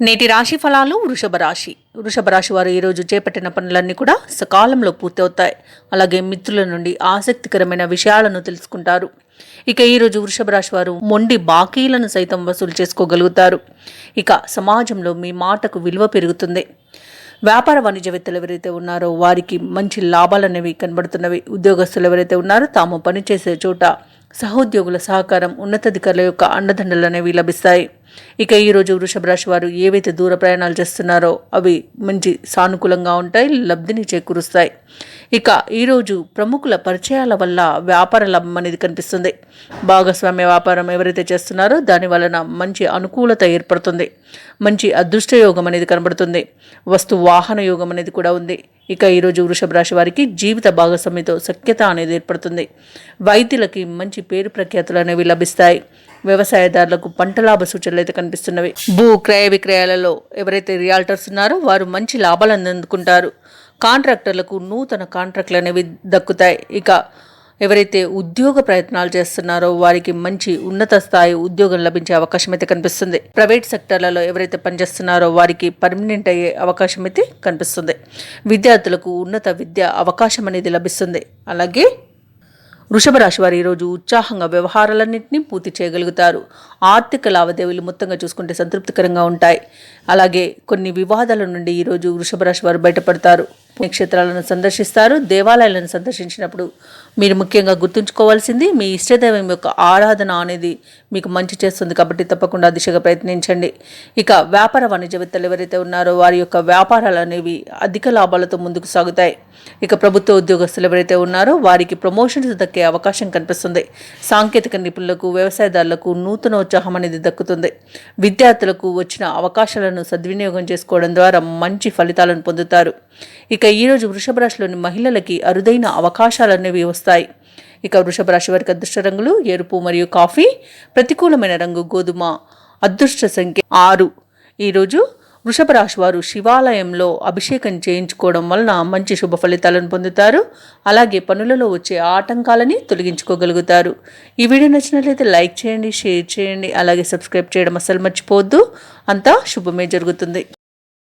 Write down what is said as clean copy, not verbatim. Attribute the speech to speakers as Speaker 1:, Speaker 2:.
Speaker 1: నేటి రాశి ఫలాలు వృషభ రాశి వారు ఈరోజు చేపట్టిన పనులన్నీ కూడా సకాలంలో పూర్తవుతాయి. అలాగే మిత్రుల నుండి ఆసక్తికరమైన విషయాలను తెలుసుకుంటారు. ఇక ఈరోజు వృషభ రాశి వారు మొండి బాకీలను సైతం వసూలు చేసుకోగలుగుతారు. ఇక సమాజంలో మీ మాటకు విలువ పెరుగుతుంది. వ్యాపార వాణిజ్యవేత్తలు ఎవరైతే ఉన్నారో వారికి మంచి లాభాలు అనేవి కనబడుతున్నవి. ఉద్యోగస్తులు ఎవరైతే ఉన్నారో తాము పనిచేసే చోట సహోద్యోగుల సహకారం, ఉన్నతాధికారుల యొక్క అండదండలు అనేవి లభిస్తాయి. ఇక ఈరోజు వృషభ రాశి వారు ఏవైతే దూర ప్రయాణాలు చేస్తున్నారో అవి మంచి సానుకూలంగా ఉంటాయి, లబ్ధిని చేకూరుస్తాయి. ఇక ఈరోజు ప్రముఖుల పరిచయాల వల్ల వ్యాపార లాభం అనేది కనిపిస్తుంది. భాగస్వామ్య వ్యాపారం ఎవరైతే చేస్తున్నారో దాని వలన మంచి అనుకూలత ఏర్పడుతుంది. మంచి అదృష్ట యోగం అనేది కనబడుతుంది. వస్తు వాహన యోగం అనేది కూడా ఉంది. ఇక ఈరోజు వృషభ రాశి వారికి జీవిత భాగస్వామితో సఖ్యత అనేది ఏర్పడుతుంది. వైద్యులకి మంచి పేరు ప్రఖ్యాతులు అనేవి లభిస్తాయి. వ్యవసాయదారులకు పంట లాభ సూచనలు అయితే కనిపిస్తున్నవి. భూ క్రయ విక్రయాలలో ఎవరైతే రియాల్టర్స్ ఉన్నారో వారు మంచి లాభాలను అందుకుంటారు. కాంట్రాక్టర్లకు నూతన కాంట్రాక్టులు అనేవి దక్కుతాయి. ఇక ఎవరైతే ఉద్యోగ ప్రయత్నాలు చేస్తున్నారో వారికి మంచి ఉన్నత స్థాయి ఉద్యోగం లభించే అవకాశం అయితే కనిపిస్తుంది. ప్రైవేట్ సెక్టర్లలో ఎవరైతే పనిచేస్తున్నారో వారికి పర్మనెంట్ అయ్యే అవకాశం అయితే కనిపిస్తుంది. విద్యార్థులకు ఉన్నత విద్య అవకాశం అనేది లభిస్తుంది. అలాగే వృషభ రాశి వారు ఈరోజు ఉత్సాహంగా వ్యవహారాలన్నింటినీ పూర్తి చేయగలుగుతారు. ఆర్థిక లావాదేవీలు మొత్తంగా చూసుకుంటే సంతృప్తికరంగా ఉంటాయి. అలాగే కొన్ని వివాదాల నుండి ఈరోజు వృషభ రాశి వారు బయటపడతారు. పుణ్యక్షేత్రాలను సందర్శిస్తారు. దేవాలయాలను సందర్శించినప్పుడు మీరు ముఖ్యంగా గుర్తుంచుకోవాల్సింది మీ ఇష్టదైవం యొక్క ఆరాధన అనేది మీకు మంచి చేస్తుంది. కాబట్టి తప్పకుండా దిశగా ప్రయత్నించండి. ఇక వ్యాపార వాణిజ్యవేత్తలు ఎవరైతే ఉన్నారో వారి యొక్క వ్యాపారాలు అనేవి అధిక లాభాలతో ముందుకు సాగుతాయి. ఇక ప్రభుత్వ ఉద్యోగస్తులు ఎవరైతే ఉన్నారో వారికి ప్రమోషన్స్ దక్కే అవకాశం కనిపిస్తుంది. సాంకేతిక నిపుణులకు, వ్యవసాయదారులకు నూతన ఉత్సాహం అనేది దక్కుతుంది. విద్యార్థులకు వచ్చిన అవకాశాలను సద్వినియోగం చేసుకోవడం ద్వారా మంచి ఫలితాలను పొందుతారు. ఇక ఈరోజు వృషభ రాశిలోని మహిళలకి అరుదైన అవకాశాలు అనేవి వస్తాయి. ఇక వృషభ రాశి వారికి అదృష్ట రంగులు ఎరుపు మరియు కాఫీ, ప్రతికూలమైన రంగు గోధుమ, అదృష్ట సంఖ్య 6. ఈరోజు వృషభ రాశి వారు శివాలయంలో అభిషేకం చేయించుకోవడం వలన మంచి శుభ ఫలితాలను పొందుతారు. అలాగే పనులలో వచ్చే ఆటంకాలని తొలగించుకోగలుగుతారు. ఈ వీడియో నచ్చినట్లయితే లైక్ చేయండి, షేర్ చేయండి, అలాగే సబ్స్క్రైబ్ చేయడం అస్సలు మర్చిపోవద్దు. అంతా శుభమే జరుగుతుంది.